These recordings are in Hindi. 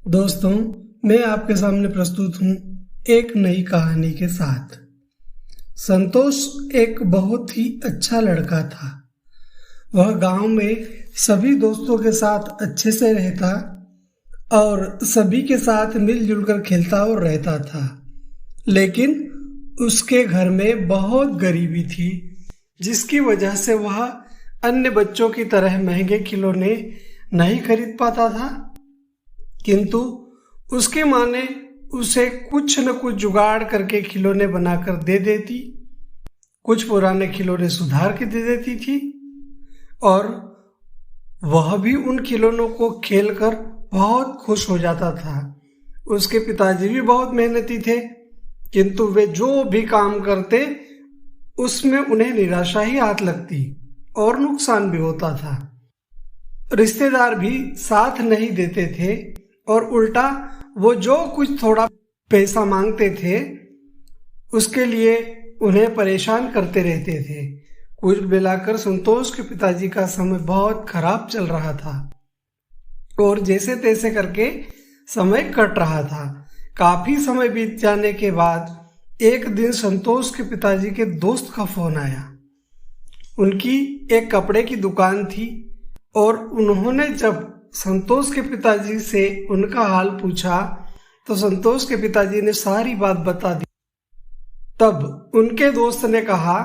दोस्तों, मैं आपके सामने प्रस्तुत हूँ एक नई कहानी के साथ। संतोष एक बहुत ही अच्छा लड़का था। वह गांव में सभी दोस्तों के साथ अच्छे से रहता और सभी के साथ मिलजुल कर खेलता और रहता था। लेकिन उसके घर में बहुत गरीबी थी, जिसकी वजह से वह अन्य बच्चों की तरह महंगे खिलौने नहीं खरीद पाता था। किंतु उसकी माँ ने उसे कुछ न कुछ जुगाड़ करके खिलौने बनाकर दे देती, कुछ पुराने खिलौने सुधार के दे देती थी और वह भी उन खिलौनों को खेलकर बहुत खुश हो जाता था। उसके पिताजी भी बहुत मेहनती थे, किंतु वे जो भी काम करते उसमें उन्हें निराशा ही हाथ लगती और नुकसान भी होता था। रिश्तेदार भी साथ नहीं देते थे और उल्टा वो जो कुछ थोड़ा पैसा मांगते थे उसके लिए उन्हें परेशान करते रहते थे। कुल मिलाकर संतोष के पिताजी का समय बहुत खराब चल रहा था और जैसे तैसे करके समय कट रहा था। काफी समय बीत जाने के बाद एक दिन संतोष के पिताजी के दोस्त का फोन आया। उनकी एक कपड़े की दुकान थी और उन्होंने जब संतोष के पिताजी से उनका हाल पूछा तो संतोष के पिताजी ने सारी बात बता दी। तब उनके दोस्त ने कहा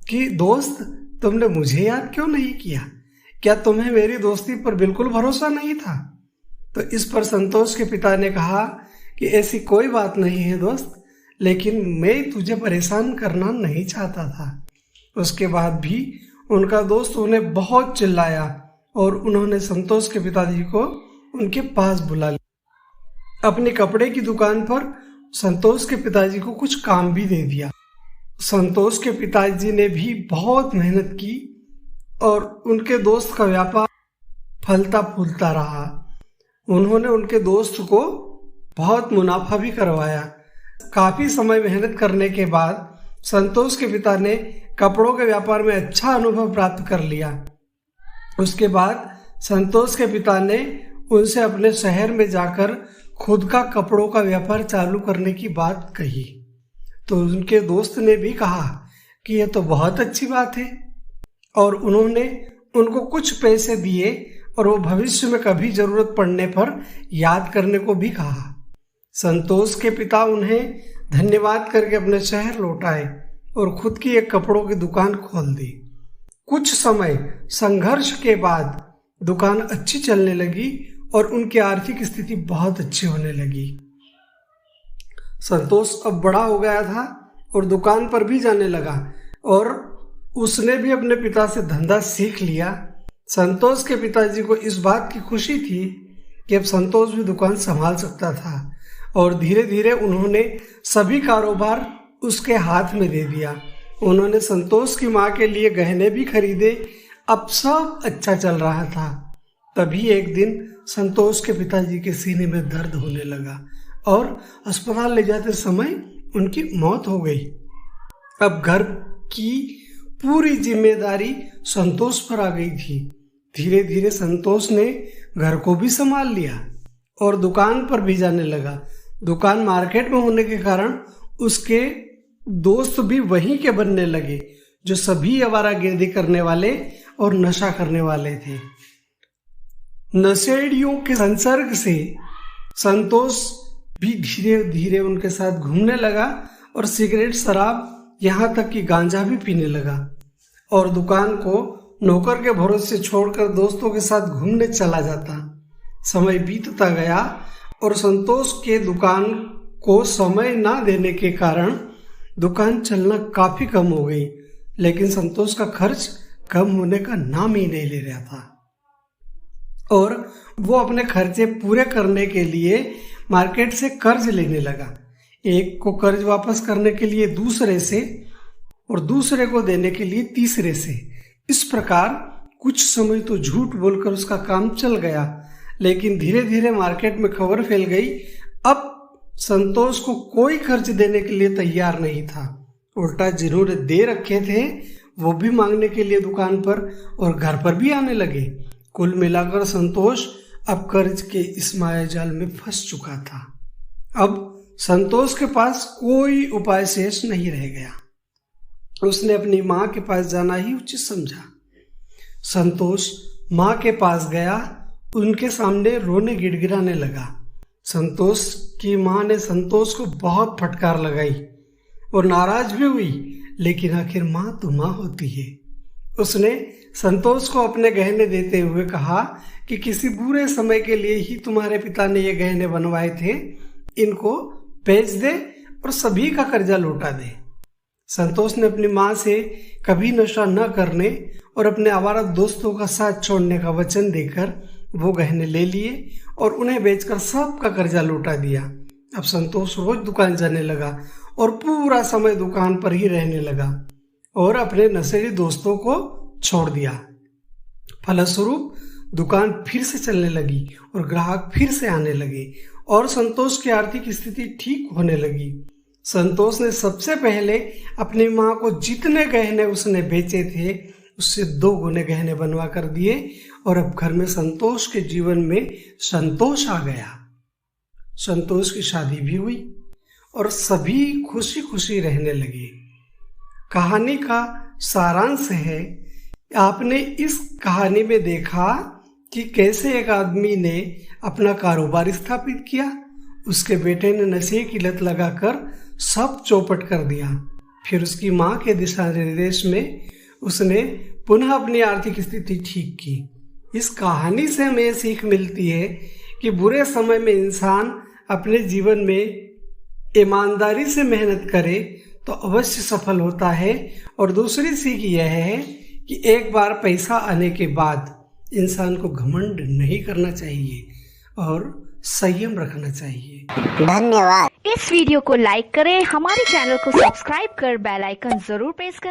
कि दोस्त, तुमने मुझे याद क्यों नहीं किया? क्या तुम्हें मेरी दोस्ती पर बिल्कुल भरोसा नहीं था? तो इस पर संतोष के पिता ने कहा कि ऐसी कोई बात नहीं है दोस्त, लेकिन मैं तुझे परेशान करना नहीं चाहता था। उसके बाद भी उनका दोस्त उन्हें बहुत चिल्लाया और उन्होंने संतोष के पिताजी को उनके पास बुला लिया। अपनी कपड़े की दुकान पर संतोष के पिताजी को कुछ काम भी दे दिया। संतोष के पिताजी ने भी बहुत मेहनत की और उनके दोस्त का व्यापार फलता फूलता रहा। उन्होंने उनके दोस्त को बहुत मुनाफा भी करवाया। काफी समय मेहनत करने के बाद संतोष के पिता ने कपड़ों के व्यापार में अच्छा अनुभव प्राप्त कर लिया। उसके बाद संतोष के पिता ने उनसे अपने शहर में जाकर खुद का कपड़ों का व्यापार चालू करने की बात कही। तो उनके दोस्त ने भी कहा कि यह तो बहुत अच्छी बात है और उन्होंने उनको कुछ पैसे दिए और वो भविष्य में कभी जरूरत पड़ने पर याद करने को भी कहा। संतोष के पिता उन्हें धन्यवाद करके अपने शहर लौट आए और खुद की एक कपड़ों की दुकान खोल दी। कुछ समय संघर्ष के बाद दुकान अच्छी चलने लगी और उनकी आर्थिक स्थिति बहुत अच्छी होने लगी। संतोष अब बड़ा हो गया था और दुकान पर भी जाने लगा और उसने भी अपने पिता से धंधा सीख लिया। संतोष के पिताजी को इस बात की खुशी थी कि अब संतोष भी दुकान संभाल सकता था और धीरे धीरे उन्होंने सभी कारोबार उसके हाथ में दे दिया। उन्होंने संतोष की माँ के लिए गहने भी खरीदे। अब सब अच्छा चल रहा था। तभी एक दिन संतोष के पिताजी के सीने में दर्द होने लगा और अस्पताल ले जाते समय उनकी मौत हो गई। अब घर की पूरी जिम्मेदारी संतोष पर आ गई थी। धीरे धीरे संतोष ने घर को भी संभाल लिया और दुकान पर भी जाने लगा। दुकान मार्केट में होने के कारण उसके दोस्त भी वहीं के बनने लगे, जो सभी आवारागर्दी करने वाले और नशा करने वाले थे। नशेड़ियों के संसर्ग से संतोष भी धीरे धीरे उनके साथ घूमने लगा और सिगरेट, शराब, यहाँ तक कि गांजा भी पीने लगा और दुकान को नौकर के भरोसे छोड़कर दोस्तों के साथ घूमने चला जाता। समय बीतता गया और संतोष के दुकान को समय ना देने के कारण दुकान चलना काफी कम हो गई, लेकिन संतोष का खर्च कम होने का नाम ही नहीं ले रहा था और वो अपने खर्चे पूरे करने के लिए मार्केट से कर्ज लेने लगा। एक को कर्ज वापस करने के लिए दूसरे से और दूसरे को देने के लिए तीसरे से। इस प्रकार कुछ समय तो झूठ बोलकर उसका काम चल गया, लेकिन धीरे धीरे मार्केट में खबर फैल गई। अब संतोष को कोई कर्ज देने के लिए तैयार नहीं था। उल्टा जिन्होंने दे रखे थे वो भी मांगने के लिए दुकान पर और घर पर भी आने लगे। कुल मिलाकर संतोष अब कर्ज के इस माया जाल में फंस चुका था। अब संतोष के पास कोई उपाय शेष नहीं रह गया। उसने अपनी माँ के पास जाना ही उचित समझा। संतोष माँ के पास गया, उनके सामने रोने गिड़गिड़ाने लगा। संतोष की माँ ने संतोष को बहुत फटकार लगाई और नाराज भी हुई, लेकिन आखिर माँ तो माँ होती है। उसने संतोष को अपने गहने देते हुए कहा कि किसी बुरे समय के लिए ही तुम्हारे पिता ने ये गहने बनवाए थे, इनको बेच दे और सभी का कर्जा लौटा दे। संतोष ने अपनी माँ से कभी नशा न करने और अपने आवारा दोस्तों का साथ छोड़ने का वचन देकर वो गहने ले लिए और उन्हें बेचकर सबका कर्जा लौटा दिया। अब संतोष रोज दुकान जाने लगा और पूरा समय दुकान पर ही रहने लगा और अपने नशेड़ी दोस्तों को छोड़ दिया। फलस्वरूप दुकान फिर से चलने लगी और ग्राहक फिर से आने लगे और संतोष की आर्थिक स्थिति ठीक होने लगी। संतोष ने सबसे पहले अपनी माँ को जितने गहने उसने बेचे थे उससे 2 गुने गहने बनवा कर दिए और अब घर में संतोष के जीवन में संतोष आ गया। संतोष की शादी भी हुई और सभी खुशी खुशी रहने लगे। कहानी का सारांश है, आपने इस कहानी में देखा कि कैसे एक आदमी ने अपना कारोबार स्थापित किया, उसके बेटे ने नशे की लत लगाकर सब चौपट कर दिया। फिर उसकी माँ के दिशा निर्देश में उसने पुनः अपनी आर्थिक स्थिति ठीक की। इस कहानी से हमें ये सीख मिलती है कि बुरे समय में इंसान अपने जीवन में ईमानदारी से मेहनत करे तो अवश्य सफल होता है। और दूसरी सीख यह है कि एक बार पैसा आने के बाद इंसान को घमंड नहीं करना चाहिए और संयम रखना चाहिए। धन्यवाद। इस वीडियो को लाइक करें, हमारे चैनल को सब्सक्राइब कर बेल आइकन जरूर प्रेस करें।